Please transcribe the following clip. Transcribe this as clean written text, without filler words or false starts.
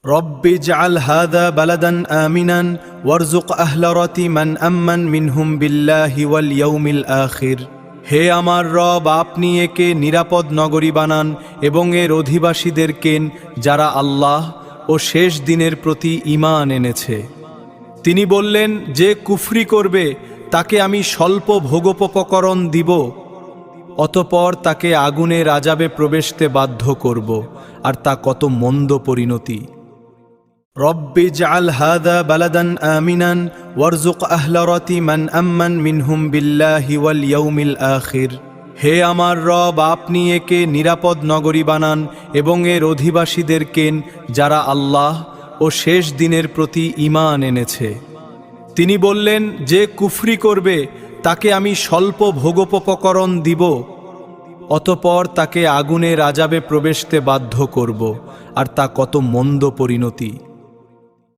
رب اجعل هذا بلدا آمنا وارزق أهل رتما أمن منهم بالله واليوم الآخر। হে আমার রব, আপনি একে নিরাপদ নগরী বানান এবং এর অধিবাসীদেরকে যারা আল্লাহ ও শেষ দিনের প্রতি ঈমান এনেছে। তিনি বললেন, যে কুফরি করবে তাকে আমি স্বল্প ভোগোপকরণ দিব, অতঃপর তাকে আগুনের আযাবে প্রবেশতে বাধ্য করব, আর তা কত মন্দ পরিণতি। রব্বি জাআল হাযা বালাদান আমিনান ওয়ারযুক আহলা রাতিমান আম্মান মিনহুম বিল্লাহি ওয়াল ইয়াউমিল আখির। হে আমার রব, আপনি একে নিরাপদ নগরী বানান এবং এর অধিবাসীদেরকে যারা আল্লাহ ও শেষ দিনের প্রতি ঈমান এনেছে। তিনি বললেন, যে কুফরি করবে তাকে আমি স্বল্প ভোগোপকরণ দিব, অতঃপর তাকে আগুনের আযাবে প্রবেশতে বাধ্য করব, আর তা কত মন্দ পরিণতি।